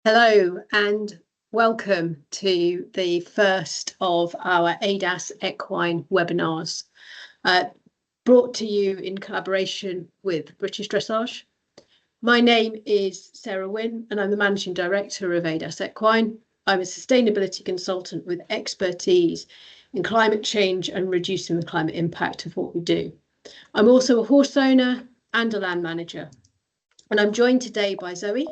Hello and welcome to the first of our ADAS Equine webinars, brought to you in collaboration with British Dressage. My name is Sarah Wynne and I'm the Managing Director of ADAS Equine. I'm a sustainability consultant with expertise in climate change and reducing the climate impact of what we do. I'm also a horse owner and a land manager, and I'm joined today by Zoe.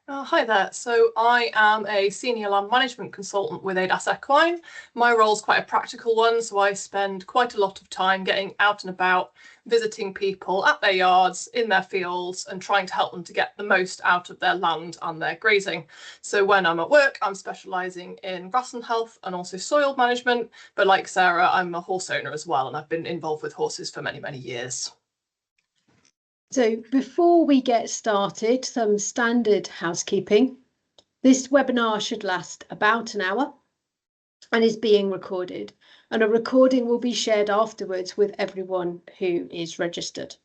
Hi there. So I am a senior land management consultant with ADAS Equine. My role is quite a practical one, so I spend quite a lot of time getting out and about, visiting people at their yards, in their fields, and trying to help them to get the most out of their land and their grazing. So when I'm at work, I'm specialising in grassland health and also soil management. But like Sarah, I'm a horse owner as well, and I've been involved with horses for many, many years. So before we get started, some standard housekeeping. This webinar should last about an hour and is being recorded, and a recording will be shared afterwards with everyone who is registered.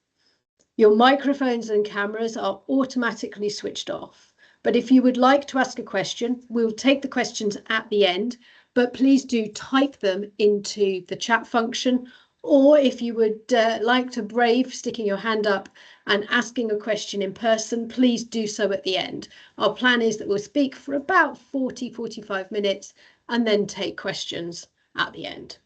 Your microphones and cameras are automatically switched off, but if you would like to ask a question, we'll take the questions at the end, but please do type them into the chat function. Or if you would like to brave sticking your hand up and asking a question in person, please do so at the end. Our plan is that we'll speak for about 45 minutes and then take questions at the end.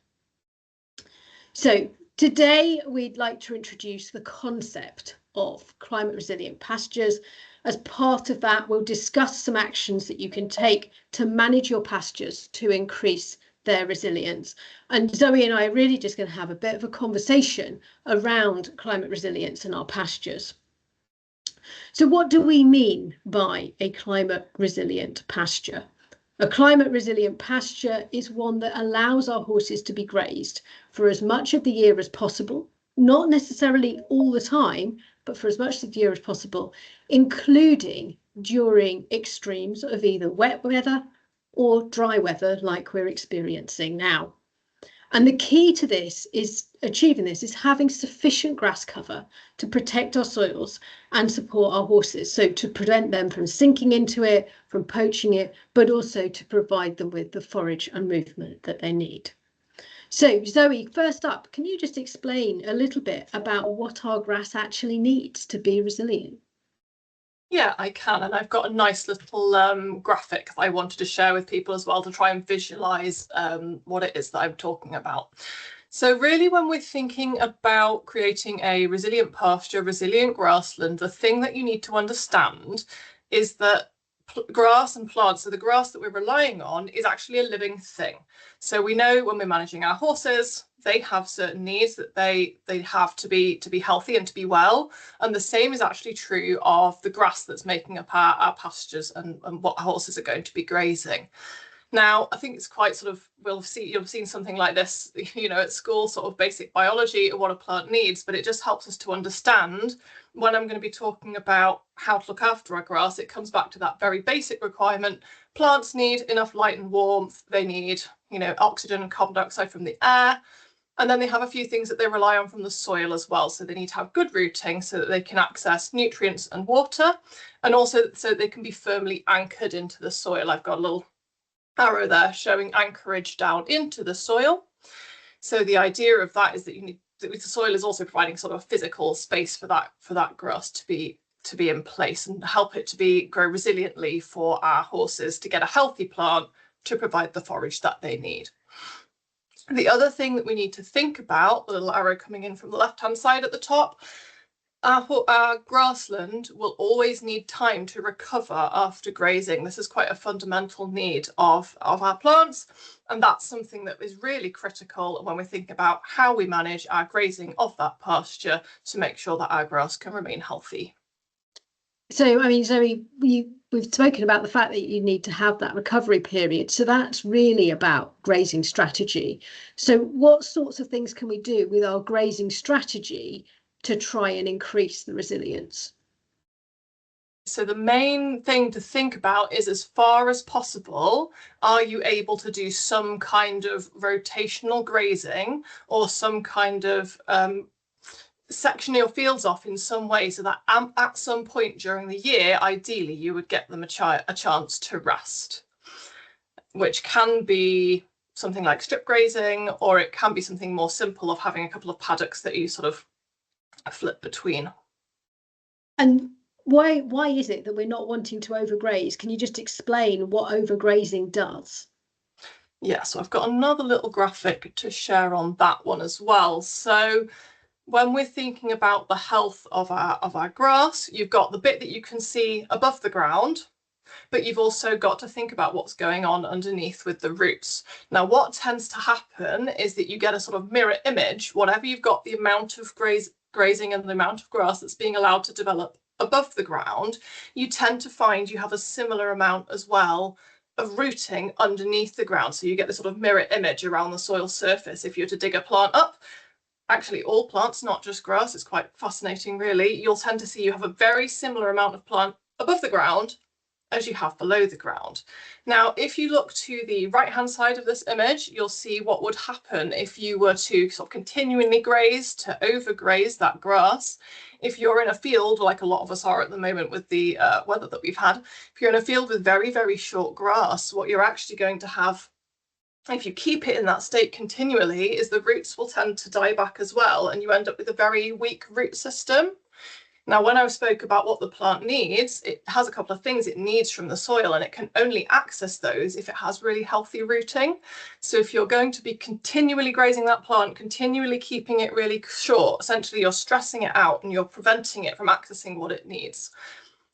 So today we'd like to introduce the concept of climate resilient pastures. As part of that, we'll discuss some actions that you can take to manage your pastures to increase their resilience. And Zoe and I are really just going to have a bit of a conversation around climate resilience in our pastures. So what do we mean by a climate resilient pasture? A climate resilient pasture is one that allows our horses to be grazed for as much of the year as possible, not necessarily all the time, but for as much of the year as possible, including during extremes of either wet weather or dry weather like we're experiencing now. And the key to this is achieving this is having sufficient grass cover to protect our soils and support our horses. So to prevent them from sinking into it, from poaching it, but also to provide them with the forage and movement that they need. So Zoe, first up, can you just explain a little bit about what our grass actually needs to be resilient? Yeah, I can, and I've got a nice little graphic I wanted to share with people as well to try and visualize what it is that I'm talking about. So really, when we're thinking about creating a resilient pasture, resilient grassland, the thing that you need to understand is that grass and plants, so the grass that we're relying on, is actually a living thing. So we know when we're managing our horses, they have certain needs that they have to be healthy and to be well, and the same is actually true of the grass that's making up our pastures and what horses are going to be grazing. Now, I think it's quite sort of, you've seen something like this, at school, sort of basic biology of what a plant needs, but it just helps us to understand when I'm going to be talking about how to look after our grass. It comes back to that very basic requirement. Plants need enough light and warmth. They need, oxygen and carbon dioxide from the air. And then they have a few things that they rely on from the soil as well. So they need to have good rooting so that they can access nutrients and water, and also so they can be firmly anchored into the soil. I've got a little arrow there showing anchorage down into the soil. So the idea of that is that the soil is also providing sort of a physical space for that grass to be in place and help it to grow resiliently for our horses to get a healthy plant to provide the forage that they need. The other thing that we need to think about, the little arrow coming in from the left-hand side at the top, our grassland will always need time to recover after grazing. This is quite a fundamental need of our plants, and that's something that is really critical when we think about how we manage our grazing of that pasture to make sure that our grass can remain healthy. So, I mean, Zoe, we've spoken about the fact that you need to have that recovery period. So that's really about grazing strategy. So what sorts of things can we do with our grazing strategy to try and increase the resilience? So the main thing to think about is, as far as possible, are you able to do some kind of rotational grazing or some kind of section your fields off in some way so that at some point during the year, ideally, you would get them a chance to rest, which can be something like strip grazing, or it can be something more simple of having a couple of paddocks that you sort of flip between. And why is it that we're not wanting to overgraze? Can you just explain what overgrazing does? Yeah, so I've got another little graphic to share on that one as well. So when we're thinking about the health of our grass, you've got the bit that you can see above the ground, but you've also got to think about what's going on underneath with the roots. Now, what tends to happen is that you get a sort of mirror image. Whatever you've got, the amount of grazing and the amount of grass that's being allowed to develop above the ground, you tend to find you have a similar amount as well of rooting underneath the ground. So you get this sort of mirror image around the soil surface. If you were to dig a plant up, actually all plants, not just grass, it's quite fascinating really, you'll tend to see you have a very similar amount of plant above the ground as you have below the ground. Now, if you look to the right hand side of this image, you'll see what would happen if you were to sort of continually graze, to overgraze that grass. If you're in a field, like a lot of us are at the moment with the weather that we've had, if you're in a field with very, very short grass, what you're actually going to have, if you keep it in that state continually, is the roots will tend to die back as well, and you end up with a very weak root system. Now, when I spoke about what the plant needs, it has a couple of things it needs from the soil, and it can only access those if it has really healthy rooting. So if you're going to be continually grazing that plant, continually keeping it really short, essentially you're stressing it out and you're preventing it from accessing what it needs.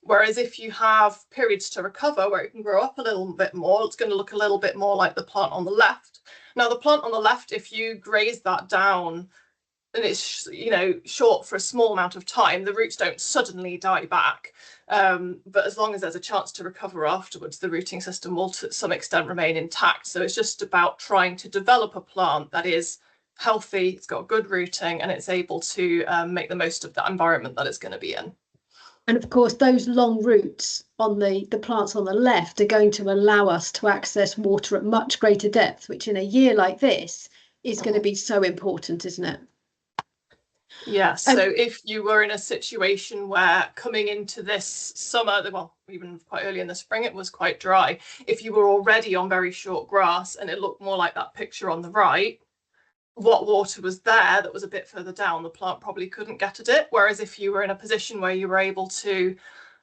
Whereas if you have periods to recover where it can grow up a little bit more, it's going to look a little bit more like the plant on the left. Now, the plant on the left, if you graze that down and it's, you know, short for a small amount of time, the roots don't suddenly die back. But as long as there's a chance to recover afterwards, the rooting system will to some extent remain intact. So it's just about trying to develop a plant that is healthy, it's got good rooting, and it's able to make the most of the environment that it's going to be in. And of course, those long roots on the plants on the left are going to allow us to access water at much greater depth, which in a year like this is going to be so important, isn't it? Yeah, so if you were in a situation where coming into this summer, well, even quite early in the spring, it was quite dry. If you were already on very short grass and it looked more like that picture on the right, what water was there that was a bit further down, the plant probably couldn't get at it. Whereas if you were in a position where you were able to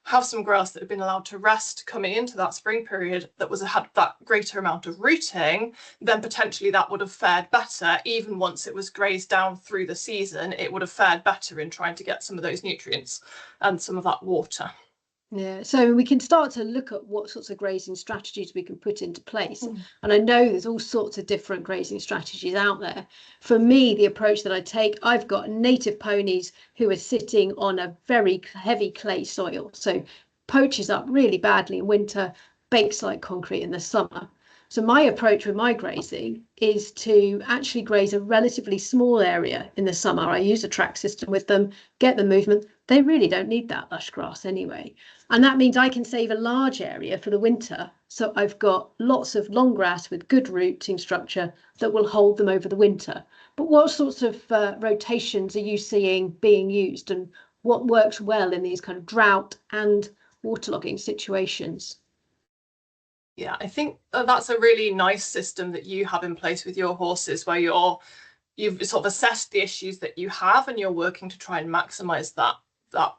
have some grass that had been allowed to rest coming into that spring period that had that greater amount of rooting, then potentially that would have fared better. Even once it was grazed down through the season, it would have fared better in trying to get some of those nutrients and some of that water. Yeah, so we can start to look at what sorts of grazing strategies we can put into place. And I know there's all sorts of different grazing strategies out there. For me, the approach that I take, I've got native ponies who are sitting on a very heavy clay soil. So poaches up really badly in winter, bakes like concrete in the summer. So my approach with my grazing is to actually graze a relatively small area in the summer. I use a track system with them, get the movement. They really don't need that lush grass anyway. And that means I can save a large area for the winter. So I've got lots of long grass with good rooting structure that will hold them over the winter. But what sorts of rotations are you seeing being used, and what works well in these kind of drought and waterlogging situations? Yeah, I think that's a really nice system that you have in place with your horses, where you've sort of assessed the issues that you have and you're working to try and maximize that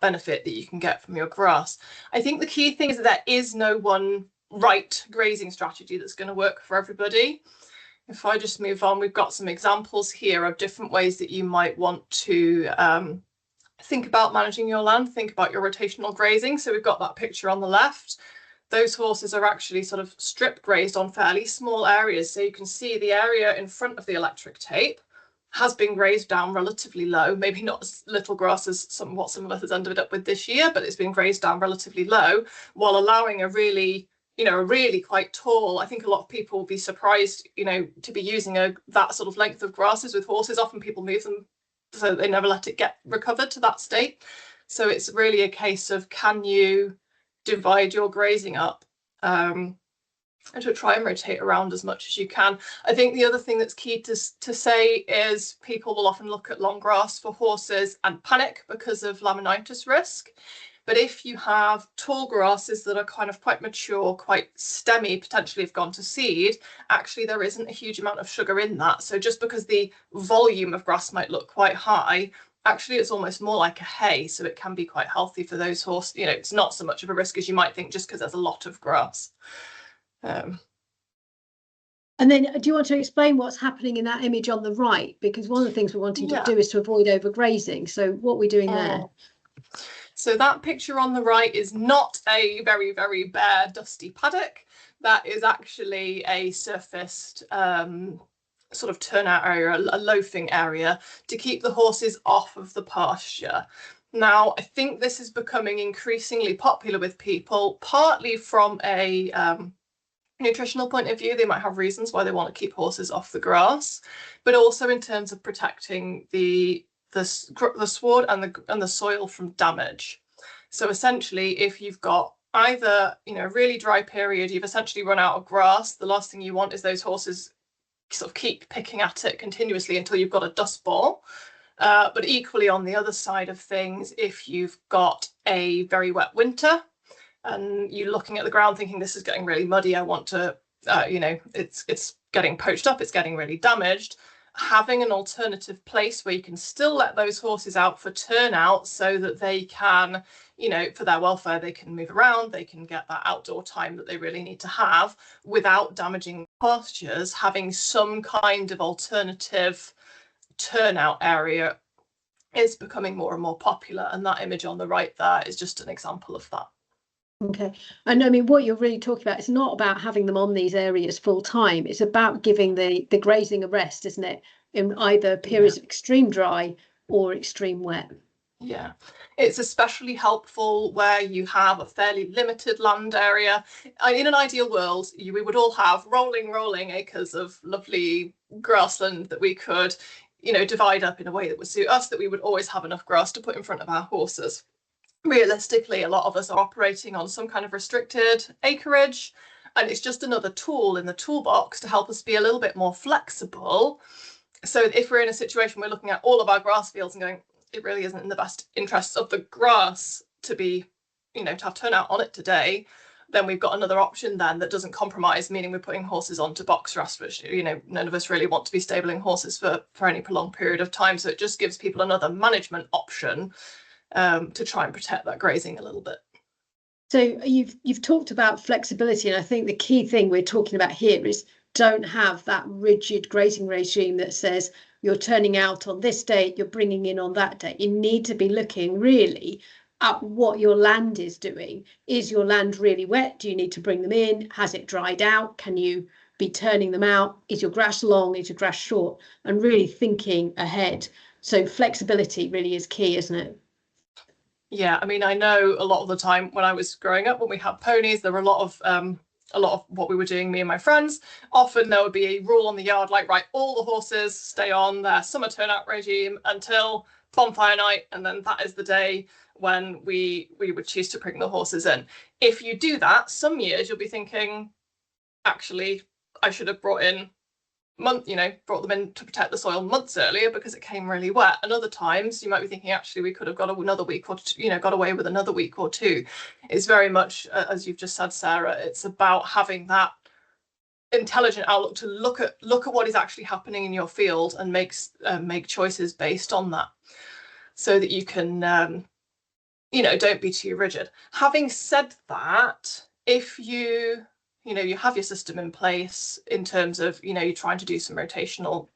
benefit that you can get from your grass. I think the key thing is that there is no one right grazing strategy that's going to work for everybody. If I just move on, we've got some examples here of different ways that you might want to think about managing your land, think about your rotational grazing. So we've got that picture on the left. Those horses are actually sort of strip grazed on fairly small areas. So you can see the area in front of the electric tape has been grazed down relatively low, maybe not as little grass as what some of us has ended up with this year, but it's been grazed down relatively low, while allowing a really quite tall, I think a lot of people will be surprised, to be using that sort of length of grasses with horses. Often people move them so they never let it get recovered to that state. So it's really a case of, can you divide your grazing up and to try and rotate around as much as you can. I think the other thing that's key to say is people will often look at long grass for horses and panic because of laminitis risk. But if you have tall grasses that are kind of quite mature, quite stemmy, potentially have gone to seed, actually there isn't a huge amount of sugar in that. So just because the volume of grass might look quite high, actually it's almost more like a hay, so it can be quite healthy for those horses. You know, it's not so much of a risk as you might think just because there's a lot of grass. And then do you want to explain what's happening in that image on the right? Because one of the things we're wanting to do is to avoid overgrazing. So what are we doing there? So that picture on the right is not a very, very bare, dusty paddock. That is actually a surfaced sort of turnout area, a loafing area to keep the horses off of the pasture. Now, I think this is becoming increasingly popular with people, partly from a nutritional point of view. They might have reasons why they want to keep horses off the grass, but also in terms of protecting the sward and the soil from damage. So essentially, if you've got either, you know, a really dry period, you've essentially run out of grass, the last thing you want is those horses sort of keep picking at it continuously until you've got a dust ball. But equally on the other side of things, if you've got a very wet winter and you're looking at the ground thinking this is getting really muddy, I want to, you know, it's getting poached up, it's getting really damaged, having an alternative place where you can still let those horses out for turnout so that they can, you know, for their welfare, they can move around, they can get that outdoor time that they really need to have without damaging pastures. Having some kind of alternative turnout area is becoming more and more popular, and that image on the right there is just an example of that. Okay, and I mean, what you're really talking about is not about having them on these areas full time. It's about giving the grazing a rest, isn't it? In either periods of extreme dry or extreme wet. Yeah, it's especially helpful where you have a fairly limited land area. In an ideal world, we would all have rolling acres of lovely grassland that we could, you know, divide up in a way that would suit us, that we would always have enough grass to put in front of our horses. Realistically, a lot of us are operating on some kind of restricted acreage, and it's just another tool in the toolbox to help us be a little bit more flexible. So if we're in a situation, we're looking at all of our grass fields and going, it really isn't in the best interests of the grass to be, you know, to have turnout on it today, then we've got another option then that doesn't compromise, meaning we're putting horses onto box rest, which, you know, none of us really want to be stabling horses for any prolonged period of time. So it just gives people another management option to try and protect that grazing a little bit. So you've talked about flexibility, and I think the key thing we're talking about here is don't have that rigid grazing regime that says you're turning out on this date, you're bringing in on that date. You need to be looking really at what your land is doing. Is your land really wet? Do you need to bring them in? Has it dried out? Can you be turning them out? Is your grass long? Is your grass short? And really thinking ahead. So flexibility really is key, isn't it? Yeah, I mean, I know a lot of the time when I was growing up, when we had ponies, there were a lot of what we were doing, me and my friends. Often there would be a rule on the yard, like, right, all the horses stay on their summer turnout regime until bonfire night, and then that is the day when we would choose to bring the horses in. If you do that, some years you'll be thinking, actually, I should have brought them in to protect the soil months earlier because it came really wet. And other times you might be thinking, actually, we could have got another week or two, you know, got away with another week or two. It's very much, as you've just said, Sarah, it's about having that intelligent outlook to look at what is actually happening in your field and make choices based on that, so that you can, you know, don't be too rigid. Having said that, if you have your system in place in terms of, you know, you're trying to do some rotational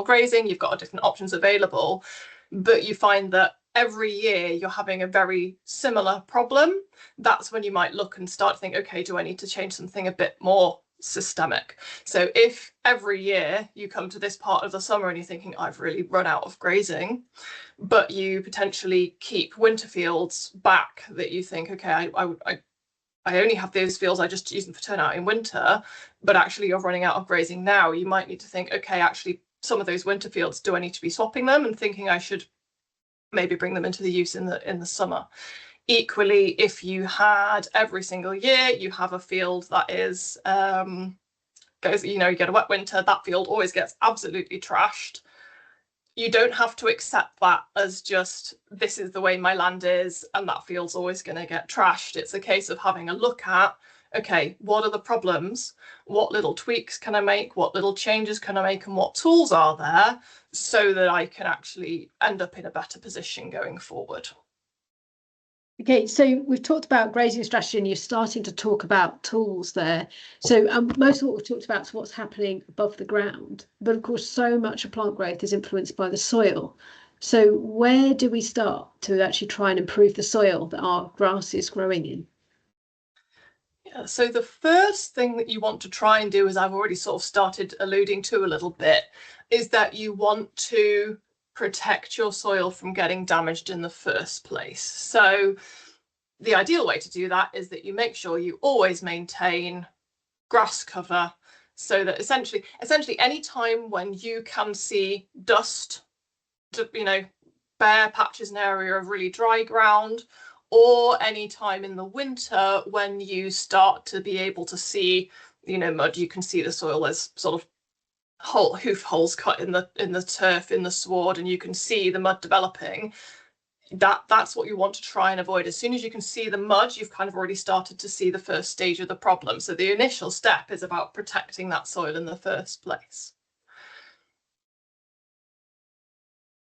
grazing, you've got different options available, but you find that every year you're having a very similar problem, that's when you might look and start to think, okay, do I need to change something a bit more systemic? So if every year you come to this part of the summer and you're thinking, I've really run out of grazing, but you potentially keep winter fields back that you think, okay, I only have those fields, I just use them for turnout in winter, but actually you're running out of grazing now, you might need to think, okay, actually some of those winter fields, do I need to be swapping them, and thinking I should maybe bring them into the use in the summer. Equally, if you had every single year, you have a field that is goes, you get a wet winter, that field always gets absolutely trashed. You don't have to accept that as just, this is the way my land is and that field's always going to get trashed. It's a case of having a look at, okay, what are the problems? What little tweaks can I make? What little changes can I make? And what tools are there so that I can actually end up in a better position going forward? Okay, so we've talked about grazing strategy and you're starting to talk about tools there. So most of what we've talked about is what's happening above the ground. But of course, so much of plant growth is influenced by the soil. So where do we start to actually try and improve the soil that our grass is growing in? Yeah, so the first thing that you want to try and do, as I've already sort of started alluding to a little bit, is that you want to protect your soil from getting damaged in the first place. So the ideal way to do that is that you make sure you always maintain grass cover, so that essentially any time when you can see dust, bare patches, an area of really dry ground, or any time in the winter when you start to be able to see mud, you can see the soil as sort of hoof holes cut in the turf, in the sward, and you can see the mud developing. That's what you want to try and avoid. As soon as you can see the mud, you've kind of already started to see the first stage of the problem. So the initial step is about protecting that soil in the first place.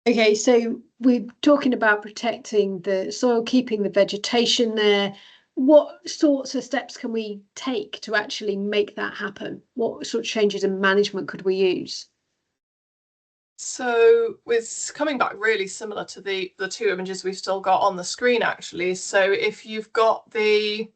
Okay, so we're talking about protecting the soil, keeping the vegetation there. What sorts of steps can we take to actually make that happen? What sort of changes in management could we use? So with coming back really similar to the two images we've still got on the screen, actually. So if you've got a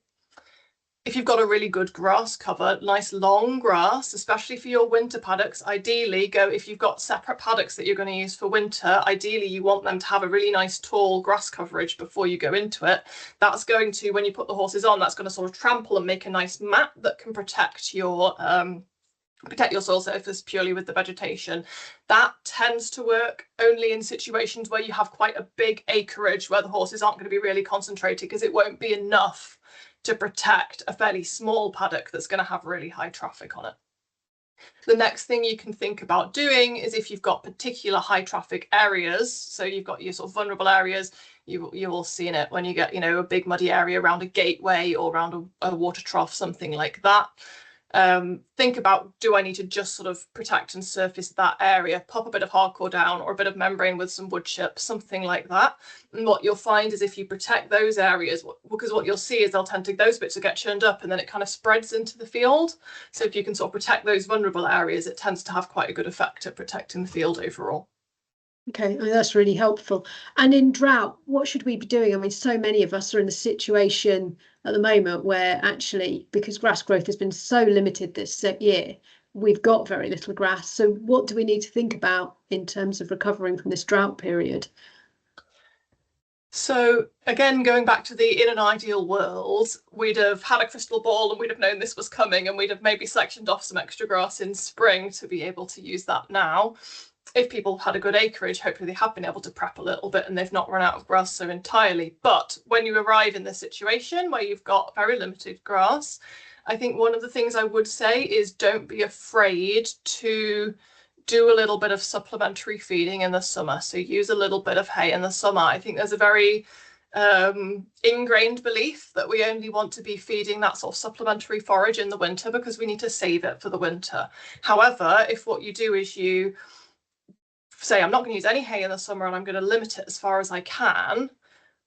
really good grass cover, nice long grass, especially for your winter paddocks, ideally if you've got separate paddocks that you're going to use for winter, ideally you want them to have a really nice tall grass coverage before you go into it. That's going to, when you put the horses on, that's going to sort of trample and make a nice mat that can protect your soil surface purely with the vegetation. That tends to work only in situations where you have quite a big acreage where the horses aren't going to be really concentrated, because it won't be enough to protect a fairly small paddock that's going to have really high traffic on it. The next thing you can think about doing is, if you've got particular high traffic areas, so you've got your sort of vulnerable areas, you will see in it when you get a big muddy area around a gateway or around a water trough, something like that. Think about, do I need to just sort of protect and surface that area, pop a bit of hardcore down or a bit of membrane with some wood chips, something like that. And what you'll find is, if you protect those areas, because what you'll see is those bits will get churned up and then it kind of spreads into the field. So if you can sort of protect those vulnerable areas, it tends to have quite a good effect at protecting the field overall. Okay, I mean, that's really helpful. And in drought, what should we be doing? I mean, so many of us are in the situation at the moment where actually, because grass growth has been so limited this year, we've got very little grass. So what do we need to think about in terms of recovering from this drought period? So again, going back to in an ideal world, we'd have had a crystal ball and we'd have known this was coming, and we'd have maybe sectioned off some extra grass in spring to be able to use that now. If people had a good acreage, hopefully they have been able to prep a little bit and they've not run out of grass so entirely. But when you arrive in the situation where you've got very limited grass, I think one of the things I would say is, don't be afraid to do a little bit of supplementary feeding in the summer. So use a little bit of hay in the summer. I think there's a very ingrained belief that we only want to be feeding that sort of supplementary forage in the winter because we need to save it for the winter. However, if what you do is you say, I'm not going to use any hay in the summer and I'm going to limit it as far as I can,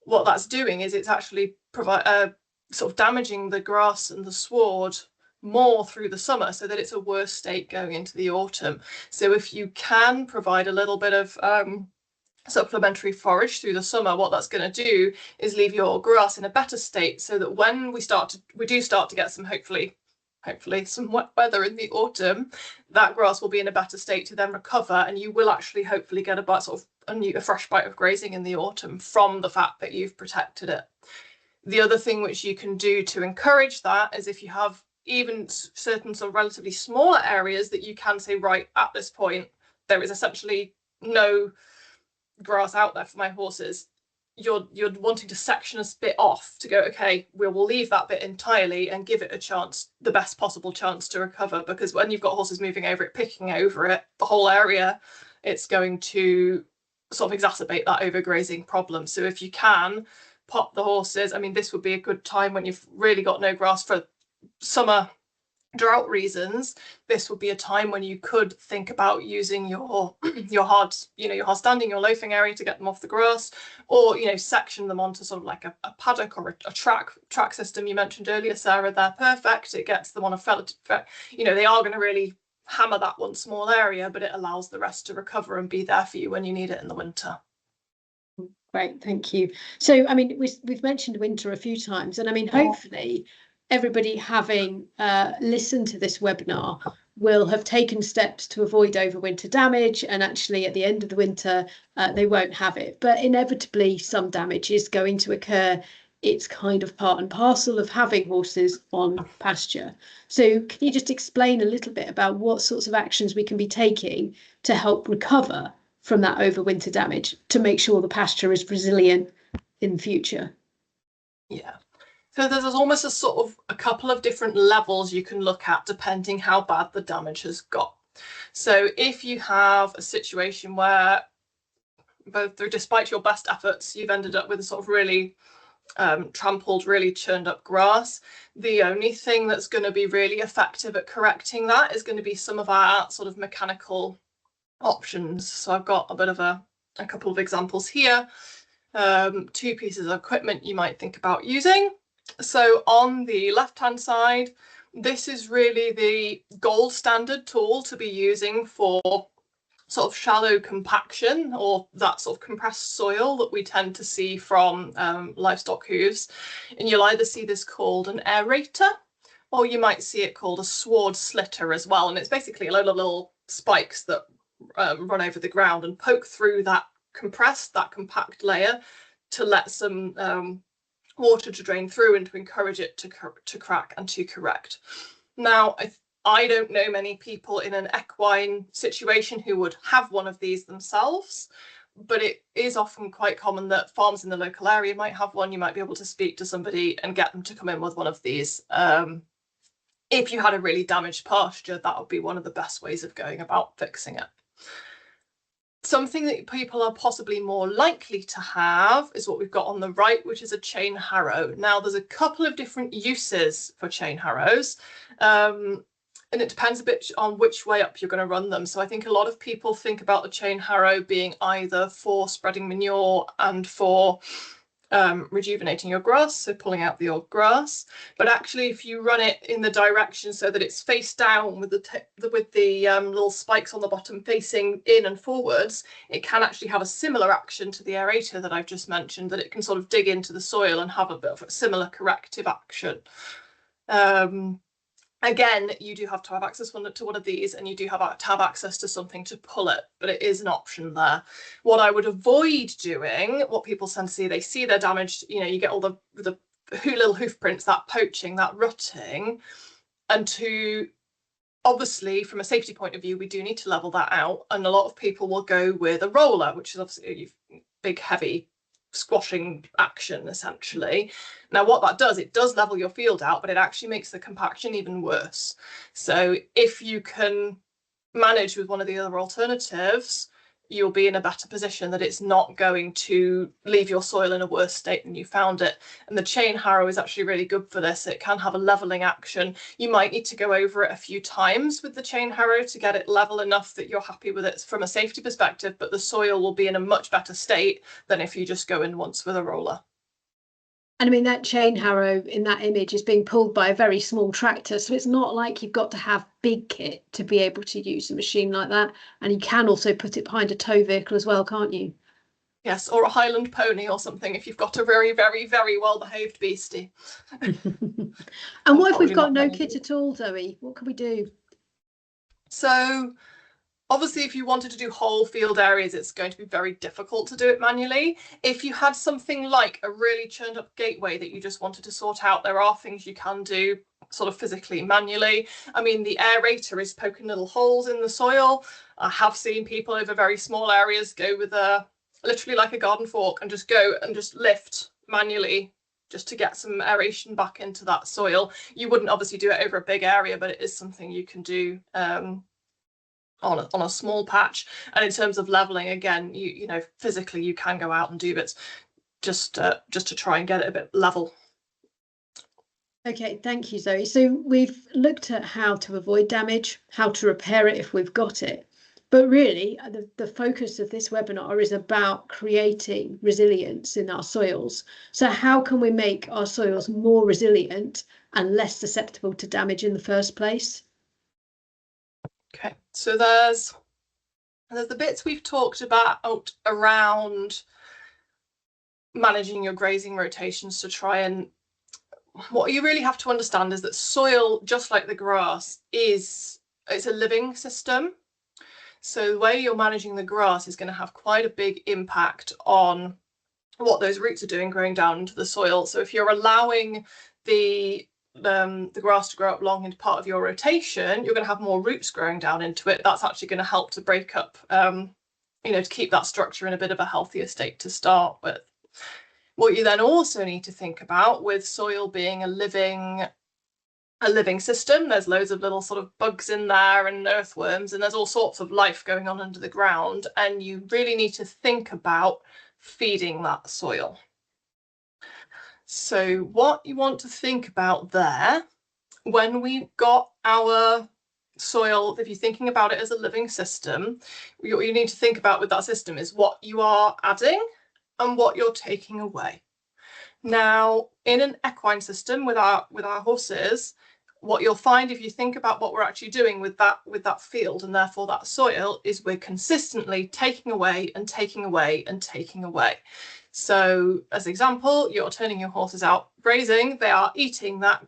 what that's doing is it's actually sort of damaging the grass and the sward more through the summer, so that it's a worse state going into the autumn. So if you can provide a little bit of supplementary forage through the summer, what that's going to do is leave your grass in a better state, so that when we do start to get some hopefully some wet weather in the autumn, that grass will be in a better state to then recover, and you will actually hopefully get a fresh bite of grazing in the autumn from the fact that you've protected it. The other thing which you can do to encourage that is, if you have even certain sort of relatively smaller areas that you can say, right, at this point there is essentially no grass out there for my horses, you're wanting to section a bit off to go, okay, we'll leave that bit entirely and give it a chance, the best possible chance to recover, because when you've got horses moving over it, picking over it, the whole area, it's going to sort of exacerbate that overgrazing problem. So if you can pop the horses, I mean, this would be a good time when you've really got no grass for summer drought reasons. This would be a time when you could think about using your hard standing, your loafing area to get them off the grass, or section them onto sort of like a paddock or a track system you mentioned earlier, Sarah. They're perfect. It gets them on a felt, they are going to really hammer that one small area, but it allows the rest to recover and be there for you when you need it in the winter. Great, thank you. So, I mean, we've mentioned winter a few times, and I mean, hopefully everybody having listened to this webinar will have taken steps to avoid overwinter damage, and actually at the end of the winter they won't have it. But inevitably some damage is going to occur. It's kind of part and parcel of having horses on pasture. So can you just explain a little bit about what sorts of actions we can be taking to help recover from that overwinter damage to make sure the pasture is resilient in the future? Yeah. So there's almost a sort of a couple of different levels you can look at depending how bad the damage has got. So if you have a situation where despite your best efforts, you've ended up with a sort of really trampled, really churned up grass, the only thing that's going to be really effective at correcting that is going to be some of our sort of mechanical options. So I've got a bit of a couple of examples here. Two pieces of equipment you might think about using. So on the left hand side, this is really the gold standard tool to be using for sort of shallow compaction, or that sort of compressed soil that we tend to see from livestock hooves. And you'll either see this called an aerator, or you might see it called a sward slitter as well. And it's basically a load of little spikes that run over the ground and poke through that compact layer to let some water to drain through and to encourage it to crack and to correct. Now, I don't know many people in an equine situation who would have one of these themselves, but it is often quite common that farms in the local area might have one. You might be able to speak to somebody and get them to come in with one of these. If you had a really damaged pasture, that would be one of the best ways of going about fixing it. Something that people are possibly more likely to have is what we've got on the right, which is a chain harrow. Now, there's a couple of different uses for chain harrows, and it depends a bit on which way up you're going to run them. So I think a lot of people think about the chain harrow being either for spreading manure and for rejuvenating your grass, so pulling out the old grass. But actually, if you run it in the direction so that it's face down with the little spikes on the bottom facing in and forwards, it can actually have a similar action to the aerator that I've just mentioned, that it can sort of dig into the soil and have a bit of a similar corrective action. Again, you do have to have access to one of these, and you do have to have access to something to pull it, but it is an option there. What I would avoid doing, what people tend to see, they see they're damaged, you get all the little hoof prints, that poaching, that rutting, and to, obviously, from a safety point of view, we do need to level that out, and a lot of people will go with a roller, which is obviously a big, heavy squashing action, essentially. Now, what that does, it does level your field out, but it actually makes the compaction even worse. So if you can manage with one of the other alternatives, you'll be in a better position, that it's not going to leave your soil in a worse state than you found it. And the chain harrow is actually really good for this. It can have a leveling action. You might need to go over it a few times with the chain harrow to get it level enough that you're happy with it from a safety perspective, but the soil will be in a much better state than if you just go in once with a roller. And I mean, that chain harrow in that image is being pulled by a very small tractor. So it's not like you've got to have big kit to be able to use a machine like that. And you can also put it behind a tow vehicle as well, can't you? Yes, or a Highland pony or something if you've got a very, very, very well-behaved beastie. And what if we've got no kit at all, Zoe? What can we do? So obviously, if you wanted to do whole field areas, it's going to be very difficult to do it manually. If you had something like a really churned up gateway that you just wanted to sort out, there are things you can do sort of physically, manually. I mean, the aerator is poking little holes in the soil. I have seen people over very small areas go with a literally like a garden fork, and just go and just lift manually just to get some aeration back into that soil. You wouldn't obviously do it over a big area, but it is something you can do on a small patch. And in terms of leveling, again, you know, physically you can go out and do bits just to try and get it a bit level. Okay, thank you, Zoe. So we've looked at how to avoid damage, how to repair it if we've got it. But really, the focus of this webinar is about creating resilience in our soils. So how can we make our soils more resilient and less susceptible to damage in the first place? Okay, so there's the bits we've talked about around managing your grazing rotations to try and, what you really have to understand is that soil, just like the grass, it's a living system. So the way you're managing the grass is going to have quite a big impact on what those roots are doing growing down into the soil. So if you're allowing the grass to grow up long into part of your rotation, you're going to have more roots growing down into it. That's actually going to help to break up, you know, to keep that structure in a bit of a healthier state to start with. What you then also need to think about, with soil being a living system, there's loads of little sort of bugs in there and earthworms, and there's all sorts of life going on under the ground, and you really need to think about feeding that soil. So what you want to think about there, when we've got our soil, if you're thinking about it as a living system, what you need to think about with that system is what you are adding and what you're taking away. Now, in an equine system with our horses, what you'll find if you think about what we're actually doing with that field and therefore that soil is we're consistently taking away and taking away and taking away. So as an example, you're turning your horses out grazing, they are eating that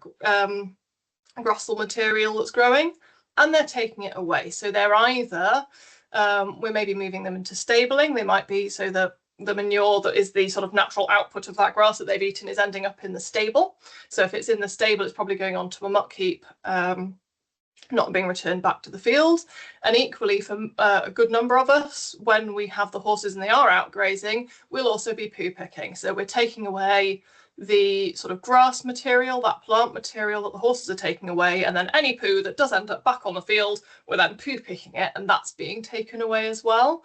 grassel material that's growing and they're taking it away. So they're either, we're maybe moving them into stabling, they might be, so the manure that is the sort of natural output of that grass that they've eaten is ending up in the stable. So if it's in the stable, it's probably going on to a muck heap, not being returned back to the field. And equally, for a good number of us, when we have the horses and they are out grazing, we'll also be poo picking. So we're taking away the sort of grass material, that plant material that the horses are taking away, and then any poo that does end up back on the field, we're then poo picking it, and that's being taken away as well.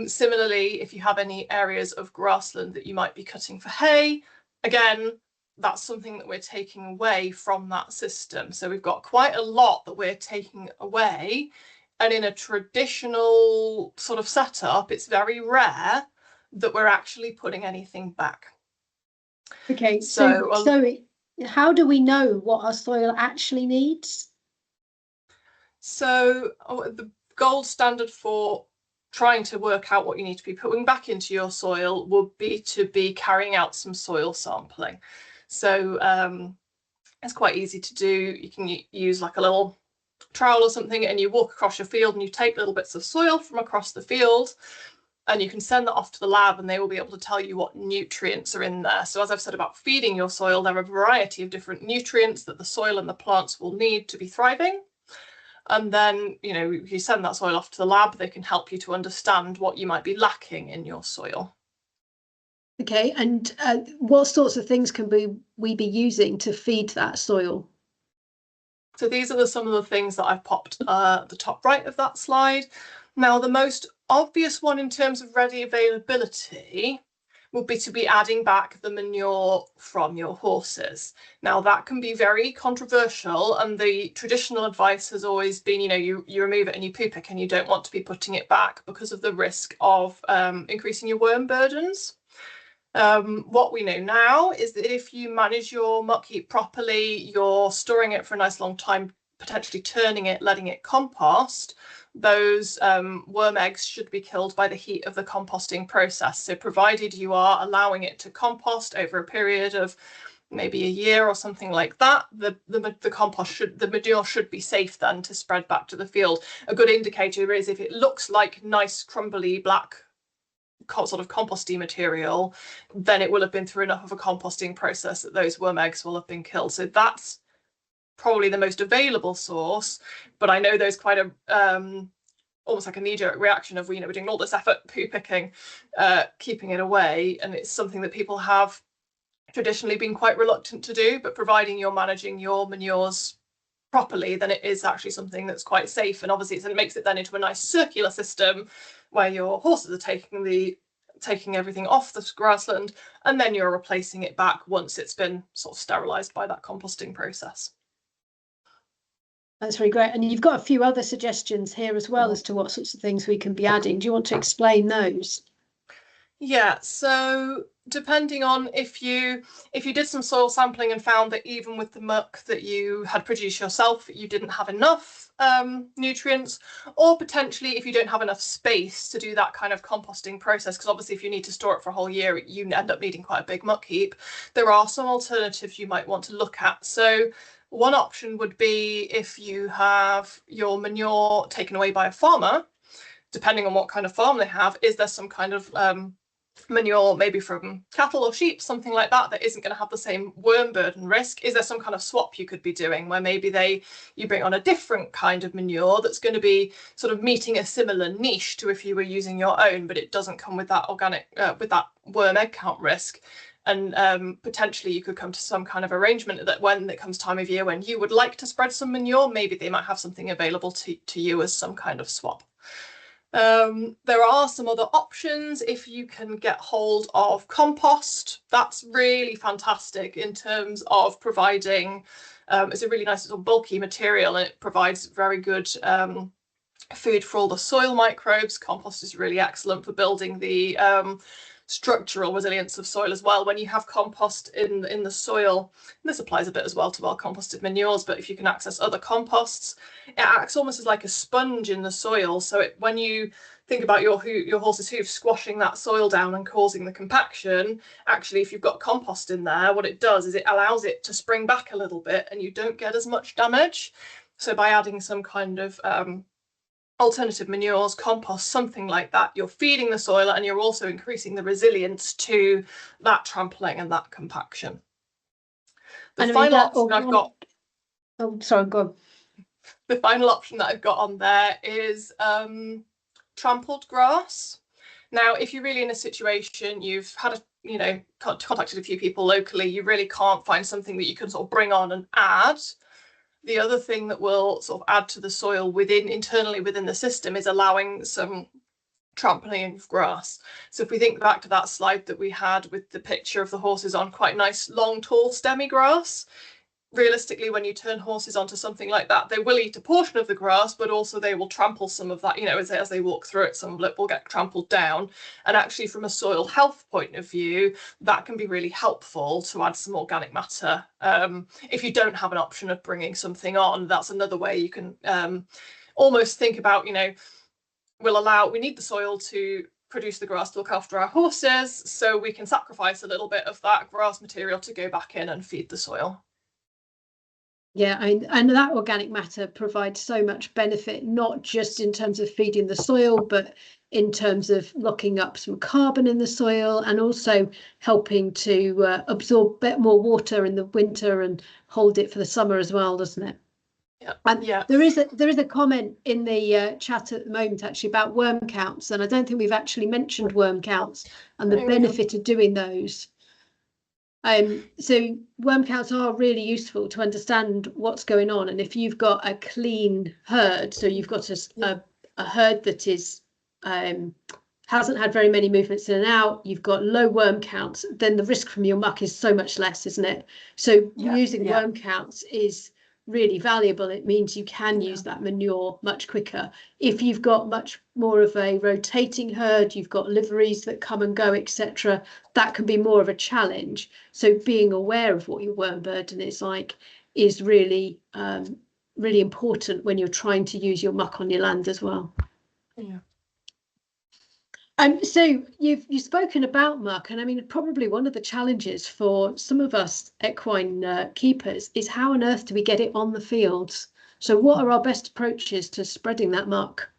Similarly, if you have any areas of grassland that you might be cutting for hay, again, that's something that we're taking away from that system. So we've got quite a lot that we're taking away, and in a traditional sort of setup, it's very rare that we're actually putting anything back. Okay, so how do we know what our soil actually needs? So the gold standard for trying to work out what you need to be putting back into your soil would be to be carrying out some soil sampling. So it's quite easy to do. You can use like a little trowel or something, and you walk across your field and you take little bits of soil from across the field, and you can send that off to the lab and they will be able to tell you what nutrients are in there. So as I've said about feeding your soil, there are a variety of different nutrients that the soil and the plants will need to be thriving. And then, you know, if you send that soil off to the lab, they can help you to understand what you might be lacking in your soil. Okay, and what sorts of things can we be using to feed that soil? So these are some of the things that I've popped at the top right of that slide. Now, the most obvious one in terms of ready availability would be to be adding back the manure from your horses. Now, that can be very controversial, and the traditional advice has always been, you know, you remove it and you poo pick, and you don't want to be putting it back because of the risk of increasing your worm burdens. What we know now is that if you manage your muck heap properly, you're storing it for a nice long time, potentially turning it, letting it compost, those worm eggs should be killed by the heat of the composting process. So provided you are allowing it to compost over a period of maybe a year or something like that, the manure should be safe then to spread back to the field. A good indicator is if it looks like nice crumbly black sort of composty material, then it will have been through enough of a composting process that those worm eggs will have been killed. So that's probably the most available source, but I know there's quite a almost like a knee-jerk reaction of, we're doing all this effort poo picking, keeping it away, and it's something that people have traditionally been quite reluctant to do. But providing you're managing your manures properly, then it is actually something that's quite safe. And obviously it makes it then into a nice circular system where your horses are taking everything off the grassland, and then you're replacing it back once it's been sort of sterilised by that composting process. That's very great. And you've got a few other suggestions here as well as to what sorts of things we can be adding. Do you want to explain those? Yeah, so depending on if you did some soil sampling and found that even with the muck that you had produced yourself, you didn't have enough nutrients, or potentially if you don't have enough space to do that kind of composting process, because obviously if you need to store it for a whole year, you end up needing quite a big muck heap, there are some alternatives you might want to look at. So one option would be if you have your manure taken away by a farmer, depending on what kind of farm they have, is there some kind of manure, maybe from cattle or sheep, something like that, that isn't going to have the same worm burden risk? Is there some kind of swap you could be doing where maybe you bring on a different kind of manure that's going to be sort of meeting a similar niche to if you were using your own, but it doesn't come with that organic with that worm egg count risk? And potentially you could come to some kind of arrangement that when it comes time of year when you would like to spread some manure, maybe they might have something available to you as some kind of swap. There are some other options. If you can get hold of compost, that's really fantastic in terms of providing, it's a really nice little bulky material, and it provides very good food for all the soil microbes. Compost is really excellent for building the structural resilience of soil as well. When you have compost in the soil, and this applies a bit as well to well composted manures, but if you can access other composts, it acts almost as like a sponge in the soil. So when you think about your horse's hoof squashing that soil down and causing the compaction, actually if you've got compost in there, what it does is it allows it to spring back a little bit and you don't get as much damage. So by adding some kind of alternative manures, compost, something like that, you're feeding the soil and you're also increasing the resilience to that trampling and that compaction. The final option I've got. Oh, sorry, go on. The final option that I've got on there is trampled grass. Now, if you're really in a situation, you've had contacted a few people locally, you really can't find something that you can sort of bring on and add. The other thing that will sort of add to the soil internally within the system is allowing some trampling of grass. So if we think back to that slide that we had with the picture of the horses on quite nice, long, tall, stemmy grass, realistically, when you turn horses onto something like that, they will eat a portion of the grass, but also they will trample some of that, as they walk through it, some of it will get trampled down. And actually, from a soil health point of view, that can be really helpful to add some organic matter. If you don't have an option of bringing something on, that's another way you can almost think about, we need the soil to produce the grass to look after our horses, so we can sacrifice a little bit of that grass material to go back in and feed the soil. Yeah, and that organic matter provides so much benefit, not just in terms of feeding the soil, but in terms of locking up some carbon in the soil and also helping to absorb a bit more water in the winter and hold it for the summer as well, doesn't it? Yeah. And yeah. There is a comment in the chat at the moment actually about worm counts, and I don't think we've actually mentioned worm counts and the benefit of doing those. So worm counts are really useful to understand what's going on, and if you've got a clean herd, so you've got a herd that is hasn't had very many movements in and out, you've got low worm counts, then the risk from your muck is so much less, isn't it? So using worm counts is really valuable. It means you can use that manure much quicker. If you've got much more of a rotating herd, you've got liveries that come and go, etc., that can be more of a challenge. So being aware of what your worm burden is like is really really important when you're trying to use your muck on your land as well. Yeah. So you've spoken about muck, and I mean probably one of the challenges for some of us equine keepers is how on earth do we get it on the fields? So what are our best approaches to spreading that muck?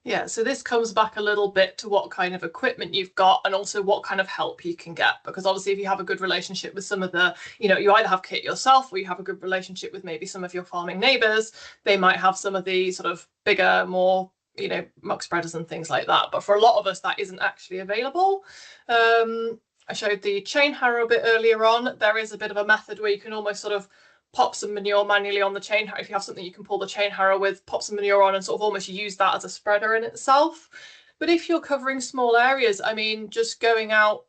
Yeah, so this comes back a little bit to what kind of equipment you've got and also what kind of help you can get, because obviously if you have a good relationship with some of the, you either have kit yourself or you have a good relationship with maybe some of your farming neighbours, they might have some of the sort of bigger, more you know, muck spreaders and things like that. But for a lot of us, that isn't actually available. I showed the chain harrow a bit earlier on. There is a bit of a method where you can almost sort of pop some manure manually on the chain harrow. If you have something you can pull the chain harrow with, pop some manure on and sort of almost use that as a spreader in itself. But if you're covering small areas, I mean, just going out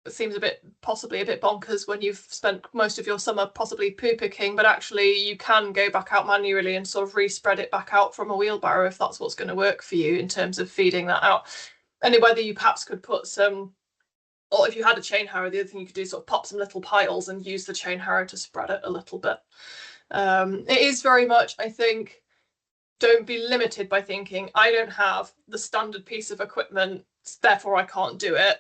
seems possibly a bit bonkers when you've spent most of your summer possibly poo picking, but actually you can go back out manually and sort of re-spread it back out from a wheelbarrow if that's what's going to work for you in terms of feeding that out. And whether you perhaps could put some, or if you had a chain harrow, the other thing you could do is sort of pop some little piles and use the chain harrow to spread it a little bit. It is very much, I think, don't be limited by thinking I don't have the standard piece of equipment, therefore I can't do it.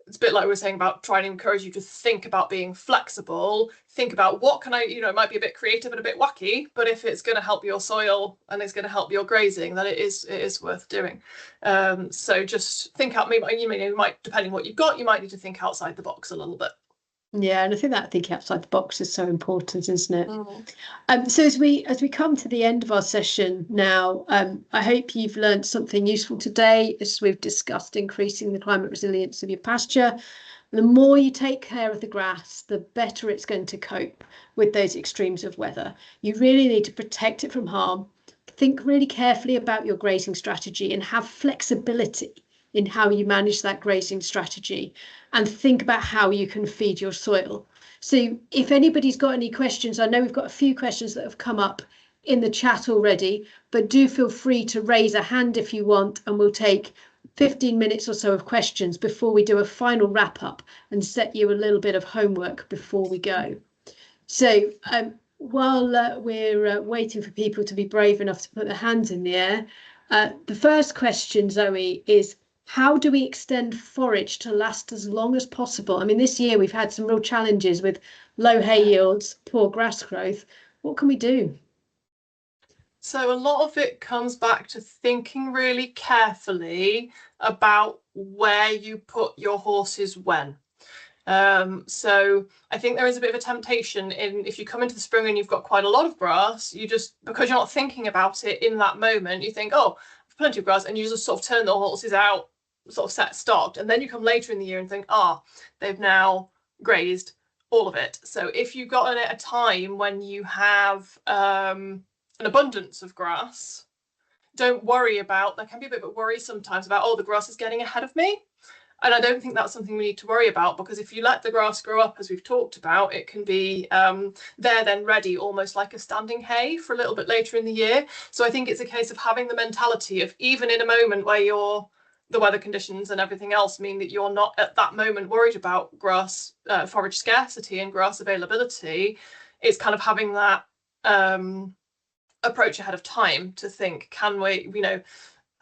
It's a bit like we were saying about trying to encourage you to think about being flexible. Think about what can I, you know, it might be a bit creative and a bit wacky, but if it's going to help your soil and it's going to help your grazing, then it is worth doing. So just think out, maybe you might, depending on what you've got, you might need to think outside the box a little bit. Yeah, and I think that thinking outside the box is so important, isn't it? So as we come to the end of our session now, I hope you've learned something useful today as we've discussed increasing the climate resilience of your pasture. The more you take care of the grass, the better it's going to cope with those extremes of weather. You really need to protect it from harm. Think really carefully about your grazing strategy and have flexibility in how you manage that grazing strategy, and think about how you can feed your soil. So if anybody's got any questions, I know we've got a few questions that have come up in the chat already, but do feel free to raise a hand if you want, and we'll take 15 minutes or so of questions before we do a final wrap up and set you a little bit of homework before we go. So while we're waiting for people to be brave enough to put their hands in the air, the first question, Zoe, is how do we extend forage to last as long as possible? I mean, this year we've had some real challenges with low hay yields, poor grass growth. What can we do? So a lot of it comes back to thinking really carefully about where you put your horses when. So I think there is a bit of a temptation in, if you come into the spring and you've got quite a lot of grass, you just, because you're not thinking about it in that moment, you think, oh, I've plenty of grass, and you just sort of turn the horses out, sort of set stocked, and then you come later in the year and think, they've now grazed all of it. So if you've got it at a time when you have an abundance of grass, don't worry about, there can be a bit of a worry sometimes about, oh, the grass is getting ahead of me. And I don't think that's something we need to worry about, because if you let the grass grow up, as we've talked about, it can be there then ready, almost like a standing hay for a little bit later in the year. So I think it's a case of having the mentality of, even in a moment where the weather conditions and everything else mean that you're not at that moment worried about grass forage scarcity and grass availability, it's kind of having that approach ahead of time to think, can we, you know,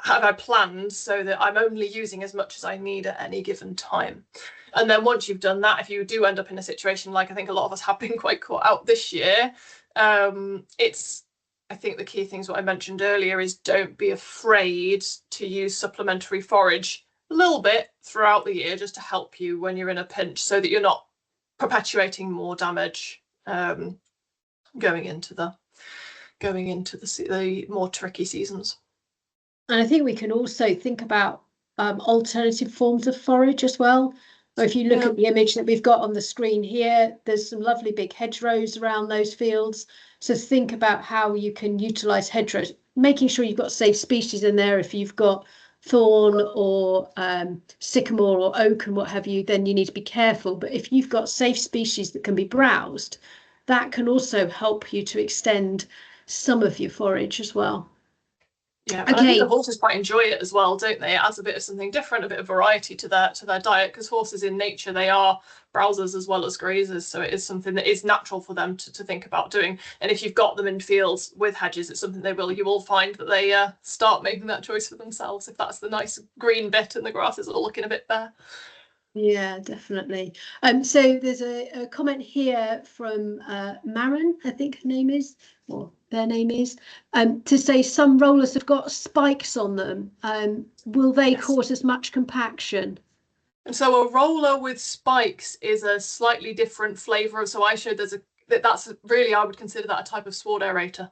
have I planned so that I'm only using as much as I need at any given time? And then once you've done that, if you do end up in a situation like I think a lot of us have been quite caught out this year, I think the key things what I mentioned earlier is, don't be afraid to use supplementary forage a little bit throughout the year, just to help you when you're in a pinch, so that you're not perpetuating more damage going into the more tricky seasons. And I think we can also think about alternative forms of forage as well. Or if you look at the image that we've got on the screen here, there's some lovely big hedgerows around those fields. So think about how you can utilise hedgerows, making sure you've got safe species in there. If you've got thorn or sycamore or oak and what have you, then you need to be careful. But if you've got safe species that can be browsed, that can also help you to extend some of your forage as well. Yeah, and I think the horses quite enjoy it as well, don't they? It adds a bit of something different, a bit of variety to their diet, because horses in nature, they are browsers as well as grazers, so it is something that is natural for them to think about doing. And if you've got them in fields with hedges, it's something you will find that they start making that choice for themselves, if that's the nice green bit and the grass is all looking a bit bare. Yeah, definitely. So there's a comment here from Marin, I think her name is, or their name is, to say some rollers have got spikes on them. Will they cause as much compaction? And so a roller with spikes is a slightly different flavour. So I showed that's really, I would consider that a type of sward aerator.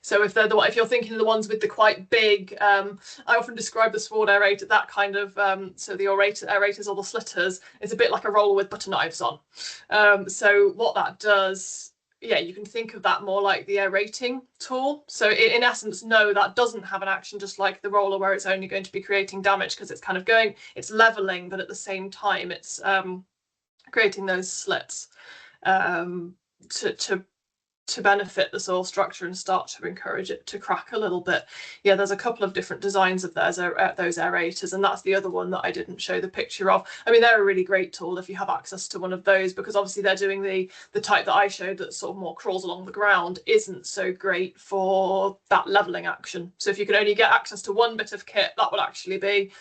So if you're thinking the ones with the quite big, I often describe the sward aerator, that kind of, so the aerators or the slitters is a bit like a roller with butter knives on. So what that does, yeah, you can think of that more like the aerating tool. So in essence, no, that doesn't have an action just like the roller where it's only going to be creating damage because it's kind of it's leveling, but at the same time it's creating those slits to benefit the soil structure and start to encourage it to crack a little bit. Yeah, there's a couple of different designs of those aerators, and that's the other one that I didn't show the picture of. I mean, they're a really great tool if you have access to one of those, because obviously they're doing the type that I showed that sort of more crawls along the ground isn't so great for that leveling action. So if you can only get access to one bit of kit, that would actually be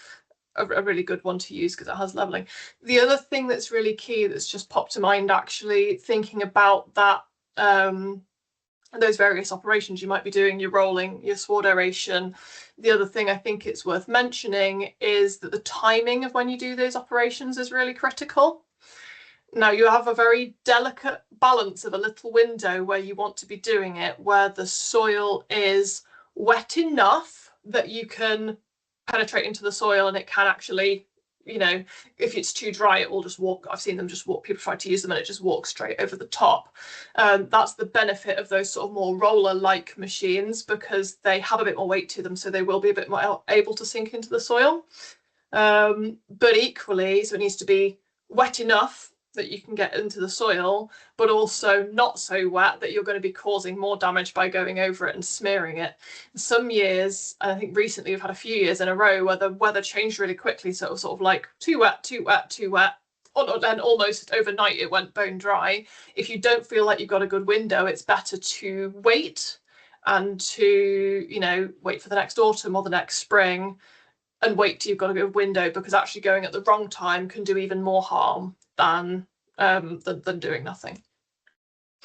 a really good one to use because it has leveling. The other thing that's really key that's just popped to mind, actually thinking about that, those various operations you might be doing, your rolling, your sward aeration. The other thing I think it's worth mentioning is that the timing of when you do those operations is really critical. Now you have a very delicate balance of a little window where you want to be doing it, where the soil is wet enough that you can penetrate into the soil and it can actually, you know, if it's too dry, it will just walk. I've seen them just walk, people try to use them and it just walks straight over the top. That's the benefit of those sort of more roller-like machines, because they have a bit more weight to them, so they will be a bit more able to sink into the soil. But equally, so it needs to be wet enough that you can get into the soil, but also not so wet that you're going to be causing more damage by going over it and smearing it. Some years, I think recently we've had a few years in a row where the weather changed really quickly, so it was sort of like too wet, too wet, too wet, and almost overnight it went bone dry. If you don't feel like you've got a good window, it's better to wait and to, you know, wait for the next autumn or the next spring and wait till you've got a good window, because actually going at the wrong time can do even more harm than doing nothing.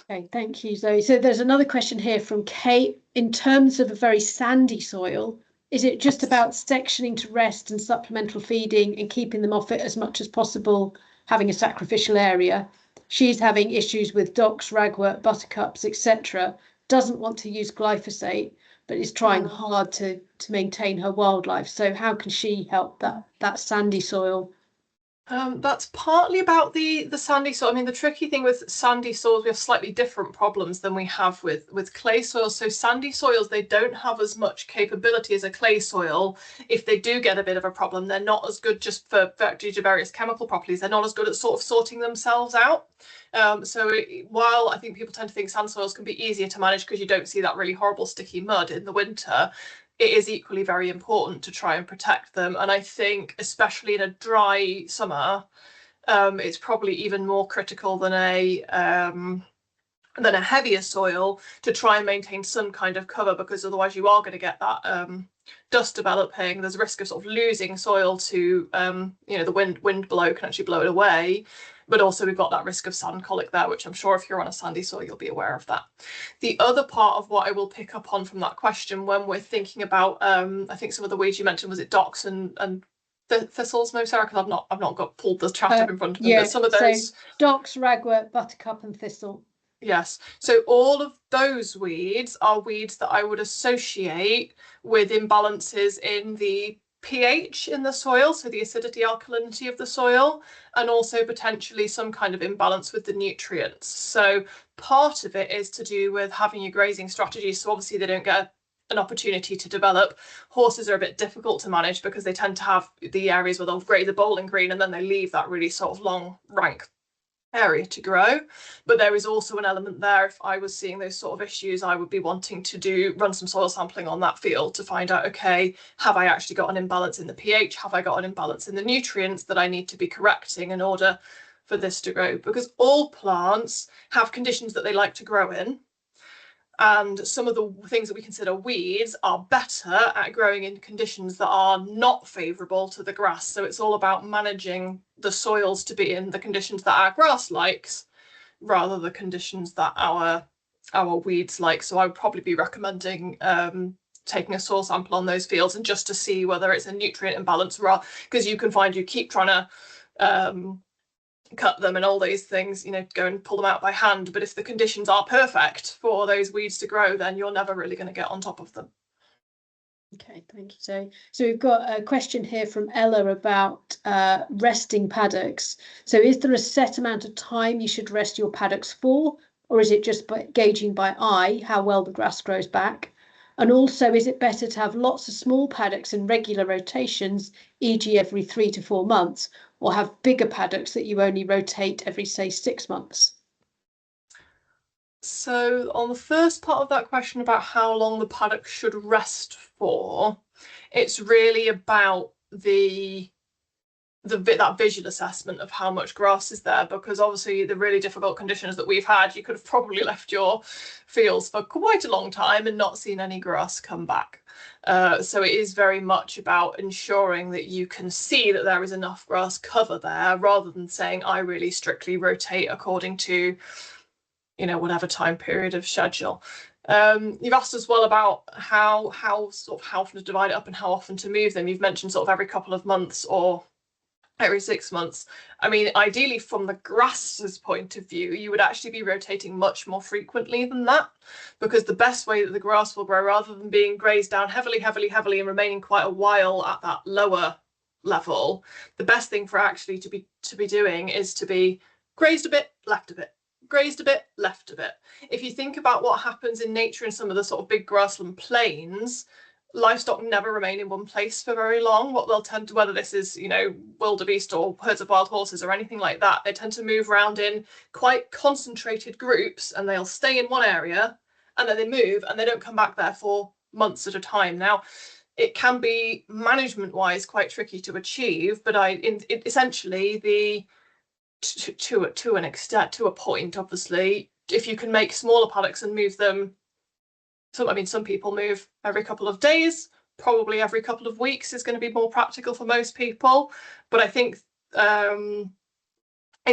Okay, thank you, Zoe. So there's another question here from Kate. In terms of a very sandy soil, is it just about sectioning to rest and supplemental feeding and keeping them off it as much as possible, having a sacrificial area? She's having issues with docks, ragwort, buttercups, etc. Doesn't want to use glyphosate, but is trying hard to maintain her wildlife. So how can she help that sandy soil? That's partly about the sandy soil. I mean, the tricky thing with sandy soils, we have slightly different problems than we have with clay soils. So sandy soils, they don't have as much capability as a clay soil. If they do get a bit of a problem, they're not as good, just due to various chemical properties, they're not as good at sort of sorting themselves out. While I think people tend to think sand soils can be easier to manage because you don't see that really horrible sticky mud in the winter, it is equally very important to try and protect them. And I think especially in a dry summer, it's probably even more critical than a heavier soil to try and maintain some kind of cover, because otherwise you are going to get that dust developing. There's a risk of sort of losing soil to you know, the wind blow can actually blow it away. But also we've got that risk of sand colic there, which I'm sure if you're on a sandy soil, you'll be aware of that. The other part of what I will pick up on from that question when we're thinking about, I think some of the weeds you mentioned, was it docks and thistles, no, Sarah? Because I've not got pulled the chart up in front of me. Yeah, but some of those, so docks, ragwort, buttercup, and thistle. Yes, so all of those weeds are weeds that I would associate with imbalances in the pH in the soil, so the acidity alkalinity of the soil, and also potentially some kind of imbalance with the nutrients. So part of it is to do with having your grazing strategies, so obviously they don't get an opportunity to develop. Horses are a bit difficult to manage because they tend to have the areas where they'll graze a bowling green and then they leave that really sort of long rank area to grow. But there is also an element there, if I was seeing those sort of issues, I would be wanting to run some soil sampling on that field to find out, okay, have I actually got an imbalance in the pH? Have I got an imbalance in the nutrients that I need to be correcting in order for this to grow? Because all plants have conditions that they like to grow in. And some of the things that we consider weeds are better at growing in conditions that are not favourable to the grass. So it's all about managing the soils to be in the conditions that our grass likes, rather than the conditions that our weeds like. So I would probably be recommending taking a soil sample on those fields and just to see whether it's a nutrient imbalance, because you can find you keep trying to cut them and all these things, you know, go and pull them out by hand. But if the conditions are perfect for those weeds to grow, then you're never really going to get on top of them. Okay, thank you. So we've got a question here from Ella about resting paddocks. So is there a set amount of time you should rest your paddocks for, or is it just by gauging by eye how well the grass grows back? And also, is it better to have lots of small paddocks and regular rotations, e.g. every 3 to 4 months, or have bigger paddocks that you only rotate every, say, 6 months? So on the first part of that question about how long the paddock should rest for, it's really about that visual assessment of how much grass is there, because obviously the really difficult conditions that we've had, you could have probably left your fields for quite a long time and not seen any grass come back. So it is very much about ensuring that you can see that there is enough grass cover there, rather than saying I really strictly rotate according to, you know, whatever time period of schedule. You've asked as well about how often to divide it up and how often to move them. You've mentioned sort of every couple of months or every 6 months. I mean, ideally from the grass's point of view, you would actually be rotating much more frequently than that, because the best way that the grass will grow, rather than being grazed down heavily and remaining quite a while at that lower level, the best thing for actually to be doing is to be grazed a bit, left a bit, grazed a bit, left a bit. If you think about what happens in nature in some of the sort of big grassland plains, livestock never remain in one place for very long. What they'll tend to, whether this is, you know, wildebeest or herds of wild horses or anything like that, they tend to move around in quite concentrated groups, and they'll stay in one area and then they move and they don't come back there for months at a time. Now, it can be management wise quite tricky to achieve, but essentially to an extent, to a point, obviously, if you can make smaller paddocks and move them. So, I mean, some people move every couple of days, probably every couple of weeks is going to be more practical for most people. But I think in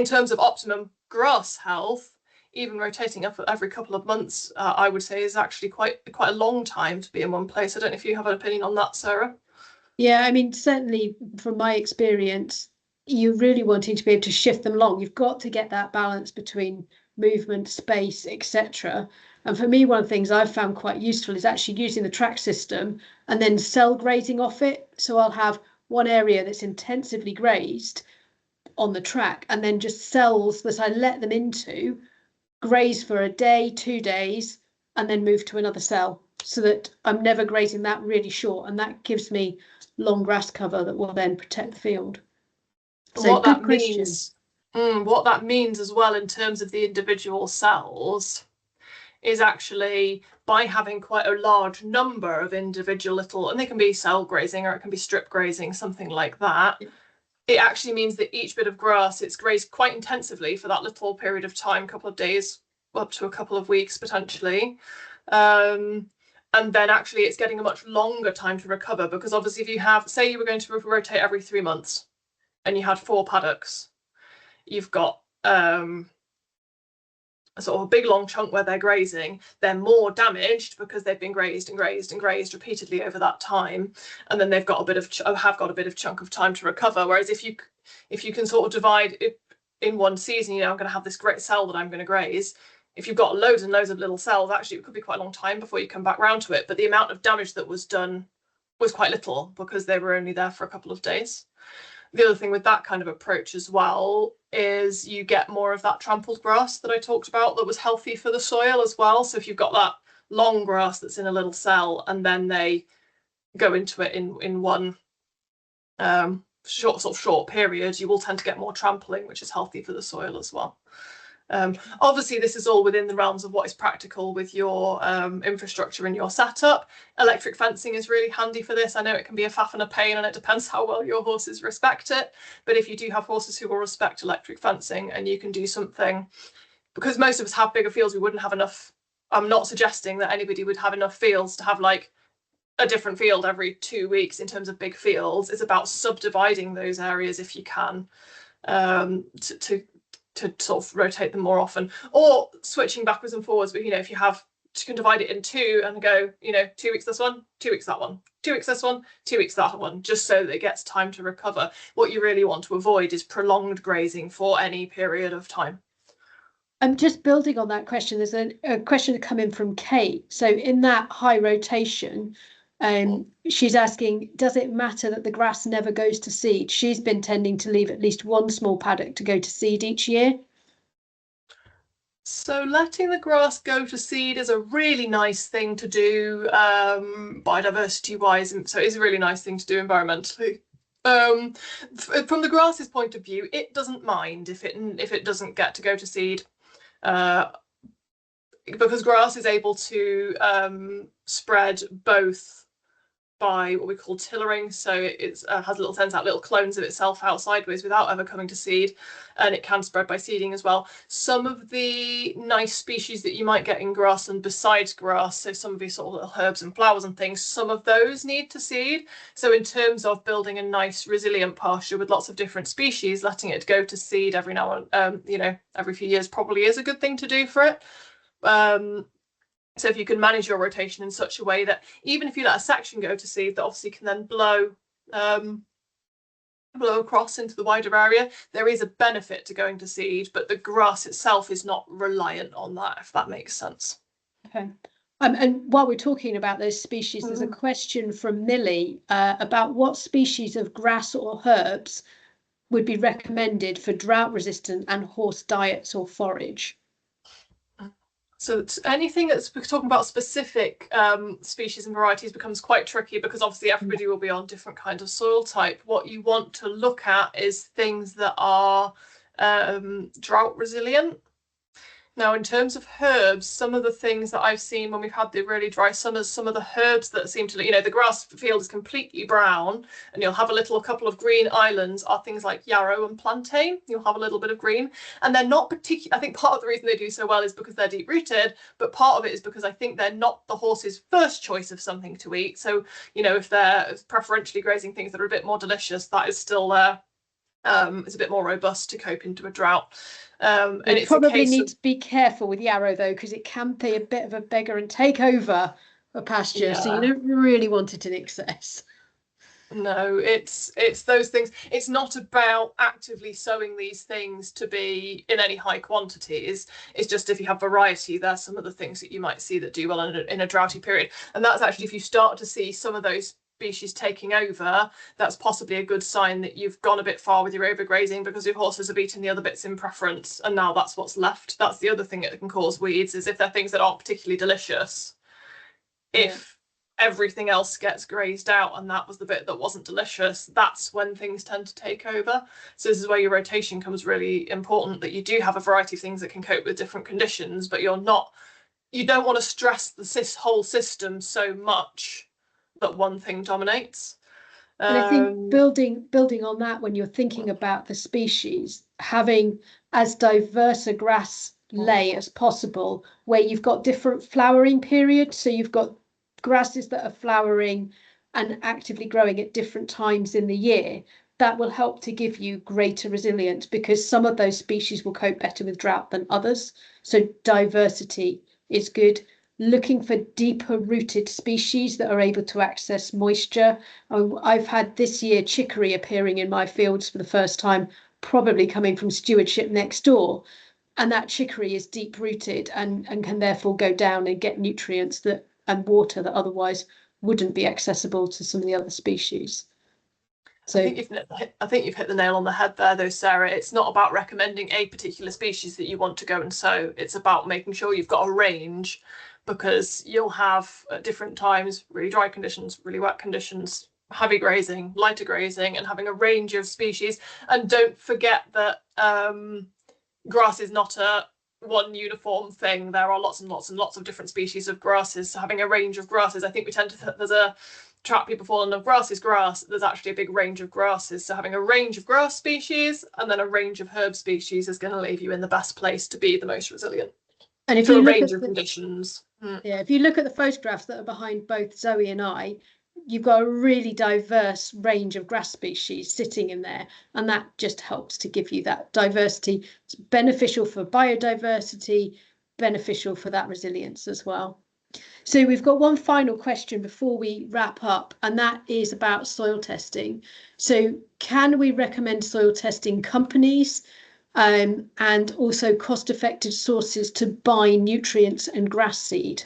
terms of optimum grass health, even rotating up every couple of months, I would say is actually quite a long time to be in one place. I don't know if you have an opinion on that, Sarah. Yeah, I mean, certainly from my experience, you're really wanting to be able to shift them along. You've got to get that balance between movement, space, etc. And for me, one of the things I've found quite useful is actually using the track system and then cell grazing off it. So I'll have one area that's intensively grazed on the track, and then just cells that I let them into, graze for a day, 2 days, and then move to another cell, so that I'm never grazing that really short, and that gives me long grass cover that will then protect the field. So what good that question. means, what that means as well in terms of the individual cells is actually by having quite a large number of individual little, and they can be cell grazing or it can be strip grazing, something like that. It actually means that each bit of grass, it's grazed quite intensively for that little period of time, couple of days, up to a couple of weeks potentially. And then actually it's getting a much longer time to recover, because obviously if you have, say you were going to rotate every 3 months and you had 4 paddocks, you've got a sort of a big long chunk where they're grazing, they're more damaged because they've been grazed and grazed and grazed repeatedly over that time, and then they've got a bit of chunk of time to recover. Whereas if you can sort of divide it in one season, you know, I'm going to have this great cell that I'm going to graze. If you've got loads and loads of little cells, actually it could be quite a long time before you come back round to it. But the amount of damage that was done was quite little because they were only there for a couple of days. The other thing with that kind of approach as well is you get more of that trampled grass that I talked about that was healthy for the soil as well. So if you've got that long grass that's in a little cell and then they go into it in one short period, you will tend to get more trampling, which is healthy for the soil as well. Obviously, this is all within the realms of what is practical with your infrastructure and your setup. Electric fencing is really handy for this. I know it can be a faff and a pain, and it depends how well your horses respect it. But if you do have horses who will respect electric fencing, and you can do something, because most of us have bigger fields, we wouldn't have enough. I'm not suggesting that anybody would have enough fields to have like a different field every 2 weeks in terms of big fields. It's about subdividing those areas if you can, to sort of rotate them more often, or switching backwards and forwards. But you know, if you can divide it in 2 and go, you know, 2 weeks this one, 2 weeks that one, 2 weeks this one, 2 weeks that one, just so that it gets time to recover. What you really want to avoid is prolonged grazing for any period of time. I'm just building on that question. There's a question coming from Kate. So in that high rotation, she's asking, does it matter that the grass never goes to seed? She's been tending to leave at least one small paddock to go to seed each year. So letting the grass go to seed is a really nice thing to do biodiversity wise, and so it's a really nice thing to do environmentally. From the grass's point of view, it doesn't mind if it doesn't get to go to seed, because grass is able to spread both by what we call tillering, so it has little sends out little clones of itself out sideways without ever coming to seed, and it can spread by seeding as well. Some of the nice species that you might get in grassland besides grass, so some of these sort of little herbs and flowers and things, some of those need to seed. So in terms of building a nice resilient pasture with lots of different species, letting it go to seed every now and every few years probably is a good thing to do for it. So if you can manage your rotation in such a way that even if you let a section go to seed, that obviously can then blow across into the wider area, there is a benefit to going to seed, but the grass itself is not reliant on that, if that makes sense. Okay. And while we're talking about those species, there's a question from Millie about what species of grass or herbs would be recommended for drought resistant and horse diets or forage. So anything that's talking about specific species and varieties becomes quite tricky, because obviously everybody will be on different kinds of soil type. What you want to look at is things that are drought resilient. Now, in terms of herbs, some of the things that I've seen when we've had the really dry summers, some of the herbs that seem to, the grass field is completely brown and you'll have a couple of green islands, are things like yarrow and plantain. You'll have a little bit of green, and they're not particular. I think part of the reason they do so well is because they're deep rooted, but part of it is because I think they're not the horse's first choice of something to eat. So, if they're preferentially grazing things that are a bit more delicious, that is still there. It's a bit more robust to cope into a drought. And it's probably need to be careful with yarrow though, because it can be a bit of a beggar and take over a pasture. Yeah. So you don't really want it in excess. No, it's those things. It's not about actively sowing these things to be in any high quantities. It's just if you have variety, there's some of the things that you might see that do well in a droughty period. And that's actually, if you start to see some of those species taking over, that's possibly a good sign that you've gone a bit far with your overgrazing, because your horses have eaten the other bits in preference and now that's what's left. That's the other thing that can cause weeds, is if they're things that aren't particularly delicious. If everything else gets grazed out and that was the bit that wasn't delicious, that's when things tend to take over. So this is where your rotation comes really important, that you do have a variety of things that can cope with different conditions, but you don't want to stress this whole system so much that one thing dominates. And I think building on that, when you're thinking about the species, having as diverse a grass lay as possible, where you've got different flowering periods. So you've got grasses that are flowering and actively growing at different times in the year. That will help to give you greater resilience, because some of those species will cope better with drought than others. So diversity is good. Looking for deeper rooted species that are able to access moisture. I've had this year chicory appearing in my fields for the first time, probably coming from stewardship next door. And that chicory is deep rooted and can therefore go down and get nutrients and water that otherwise wouldn't be accessible to some of the other species. So I think you've hit the nail on the head there though, Sarah. It's not about recommending a particular species that you want to go and sow. It's about making sure you've got a range, because you'll have at different times really dry conditions, really wet conditions, heavy grazing, lighter grazing, and having a range of species. And don't forget that grass is not a one uniform thing. There are lots and lots and lots of different species of grasses. So having a range of grasses, I think we tend to there's a trap people fall in of grass is grass. There's actually a big range of grasses. So having a range of grass species and then a range of herb species is going to leave you in the best place to be the most resilient. And if you look at the conditions. Yeah, if you look at the photographs that are behind both Zoe and I, you've got a really diverse range of grass species sitting in there, and that just helps to give you that diversity. It's beneficial for biodiversity, beneficial for that resilience as well. So we've got one final question before we wrap up, and that is about soil testing. So can we recommend soil testing companies and also cost-effective sources to buy nutrients and grass seed?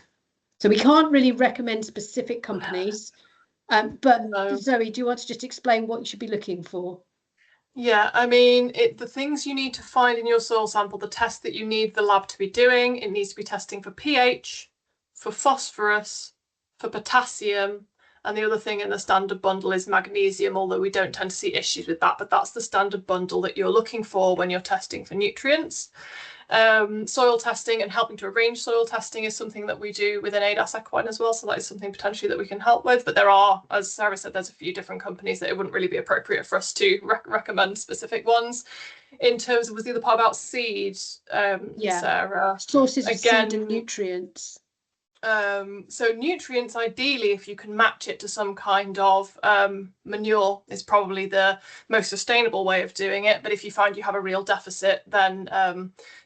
So we can't really recommend specific companies, but No. Zoe, do you want to just explain what you should be looking for? Yeah, I mean, the things you need to find in your soil sample, the test that you need the lab to be doing, it needs to be testing for pH, for phosphorus, for potassium, and the other thing in the standard bundle is magnesium, although we don't tend to see issues with that, but that's the standard bundle that you're looking for when you're testing for nutrients. Soil testing and helping to arrange soil testing is something that we do within ADAS Equine as well, so that is something potentially that we can help with. But there are, as Sarah said, there's a few different companies that it wouldn't really be appropriate for us to recommend specific ones. In terms of, was the other part about seeds, Yeah. Sarah? Sources of seed and nutrients. So nutrients, ideally, if you can match it to some kind of manure, is probably the most sustainable way of doing it. But if you find you have a real deficit, then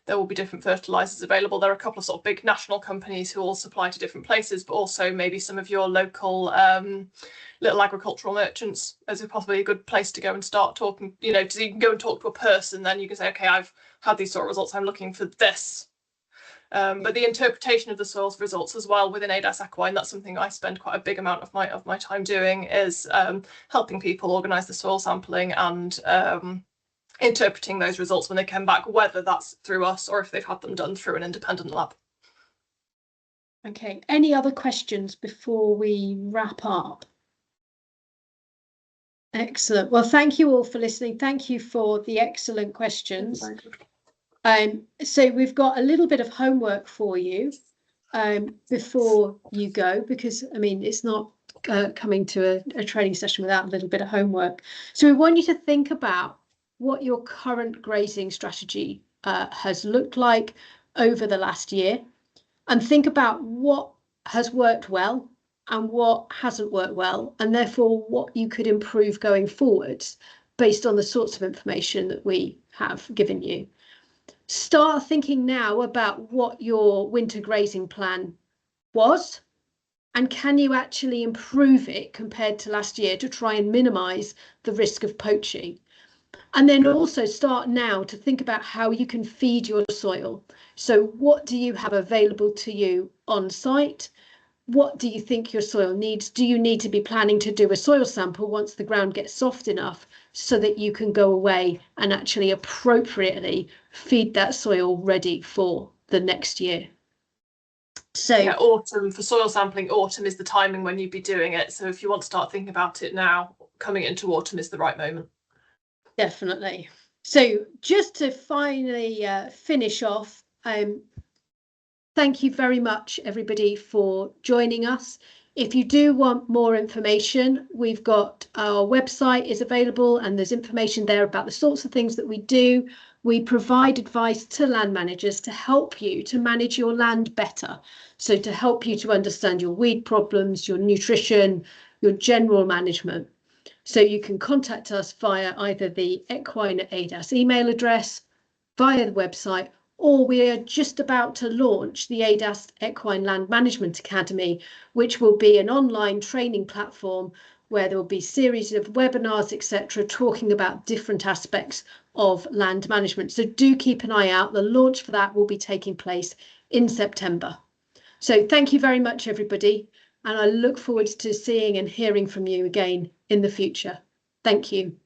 there will be different fertilizers available. There are a couple of sort of big national companies who all supply to different places, but also maybe some of your local little agricultural merchants as possibly a good place to go and start talking, you know, so you can go and talk to a person, then you can say, okay, I've had these sort of results, I'm looking for this. But the interpretation of the soil's results as well within ADAS Equine, that's something I spend quite a big amount of my time doing, is helping people organise the soil sampling and interpreting those results when they come back, whether that's through us or if they've had them done through an independent lab. Okay, any other questions before we wrap up? Excellent. Well, thank you all for listening. Thank you for the excellent questions. So we've got a little bit of homework for you before you go, because I mean, it's not coming to a training session without a little bit of homework. So we want you to think about what your current grazing strategy has looked like over the last year, and think about what has worked well and what hasn't worked well, and therefore what you could improve going forwards based on the sorts of information that we have given you. Start thinking now about what your winter grazing plan was, and can you actually improve it compared to last year to try and minimise the risk of poaching. And then also start now to think about how you can feed your soil. So what do you have available to you on site? What do you think your soil needs? Do you need to be planning to do a soil sample once the ground gets soft enough so that you can go away and actually appropriately feed that soil ready for the next year? So yeah, autumn for soil sampling, autumn is the timing when you'd be doing it. So if you want to start thinking about it now, coming into autumn is the right moment. Definitely. So just to finally finish off, thank you very much, everybody, for joining us. If you do want more information, we've got our website is available, and there's information there about the sorts of things that we do. We provide advice to land managers to help you to manage your land better. So to help you to understand your weed problems, your nutrition, your general management. So you can contact us via either the Equine at ADAS email address, via the website, or we are just about to launch the ADAS Equine Land Management Academy, which will be an online training platform where there will be series of webinars, etc., talking about different aspects of land management. So do keep an eye out. The launch for that will be taking place in September. So thank you very much, everybody, and I look forward to seeing and hearing from you again in the future. Thank you.